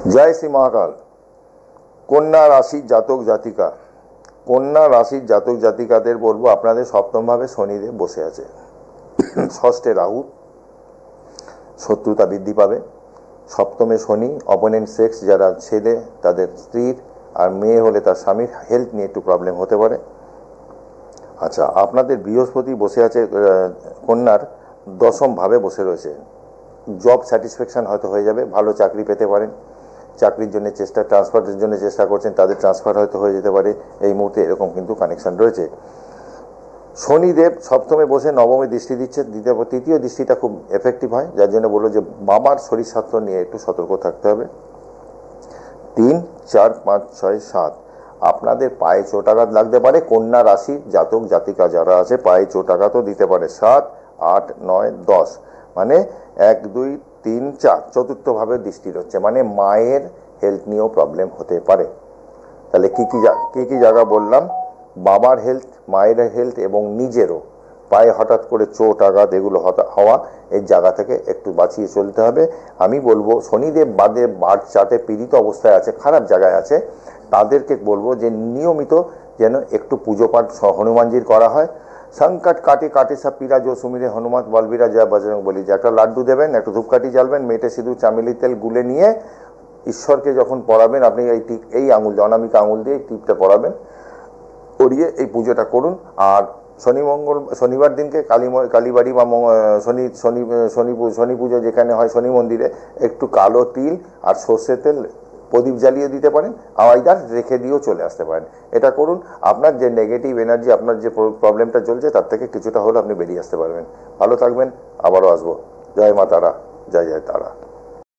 জয় শ্রী মহাকাল। কন্যা রাশির জাতক জাতিকা, কন্যা রাশির জাতক জাতিকাদের বলবো আপনাদের সপ্তমভাবে শনিদেব বসে আছে, ষষ্ঠে রাহু, শত্রুতা বৃদ্ধি পাবে। সপ্তমে শনি, অপোনেন্ট সেক্স যারা ছেলে তাদের স্ত্রীর, আর মেয়ে হলে তার স্বামীর হেলথ নিয়ে একটু প্রবলেম হতে পারে। আচ্ছা, আপনাদের বৃহস্পতি বসে আছে কন্যার দশম ভাবে বসে রয়েছে। জব স্যাটিসফ্যাকশন হয়তো হয়ে যাবে, ভালো চাকরি পেতে পারেন। চাকরির জন্য চেষ্টা, ট্রান্সফারের জন্য চেষ্টা করছেন, তাদের ট্রান্সফার হয়তো হয়ে যেতে পারে এই মুহূর্তে, এরকম কিন্তু কানেকশন রয়েছে। শনিদেব সপ্তমে বসে নবমে দৃষ্টি দিচ্ছে, তৃতীয় দৃষ্টিটা খুব এফেক্টিভ হয়, যার জন্য বললো যে বাবার শরীর স্বাস্থ্য নিয়ে একটু সতর্ক থাকতে হবে। 3, 4, 5, 6, 7 আপনাদের পায়ে চোটাঘাত লাগতে পারে। কন্যা রাশির জাতক জাতিকা যারা আছে পায়ে চোটাঘাতও দিতে পারে। 7, 8, 9, 10 মানে 1, 2, 3, 4 চতুর্থভাবে দৃষ্টি হচ্ছে, মানে মায়ের হেলথ নিয়েও প্রবলেম হতে পারে। তাহলে কি কি জায়গা বললাম? বাবার হেলথ, মায়ের হেলথ এবং নিজেরও। পায়ে হঠাৎ করে চোট আঘাত এগুলো হওয়া, এই জায়গা থেকে একটু বাঁচিয়ে চলতে হবে। আমি বলবো শনিদেব বাদে বার্থ চার্টে পীড়িত অবস্থায় আছে, খারাপ জায়গায় আছে, তাদেরকে বলবো যে নিয়মিত যেন একটু পুজো পাঠ হনুমানজির করা হয়। সংকট কাটে কাটে সব পীড়া জো সুমিরে হনুমান বলবীরা জয় বজরং বলি, যে একটা লাড্ডু দেবেন, একটু ধূপকাঠি জ্বালবেন, মেটে সিঁদুর চামেলি তেল গুলে নিয়ে ঈশ্বরকে যখন পড়াবেন, আপনি এই আঙুল দিয়ে, অনামিকা আঙুল দিয়ে এই টিপটা পড়াবেন, পড়িয়ে এই পুজোটা করুন। আর শনিবার দিনকে কালীবাড়ি বা শনি পুজো যেখানে হয় শনি মন্দিরে একটু কালো তিল আর সর্ষের তেল প্রদীপ জ্বালিয়ে দিতে পারেন, আওয়াইদার রেখে দিয়েও চলে আসতে পারেন। এটা করুন, আপনার যে নেগেটিভ এনার্জি, আপনার যে প্রবলেমটা চলছে তার থেকে কিছুটা হলেও আপনি বেরিয়ে আসতে পারবেন। ভালো থাকবেন, আবারও আসবো। জয় মা তারা, জয় জয় তারা।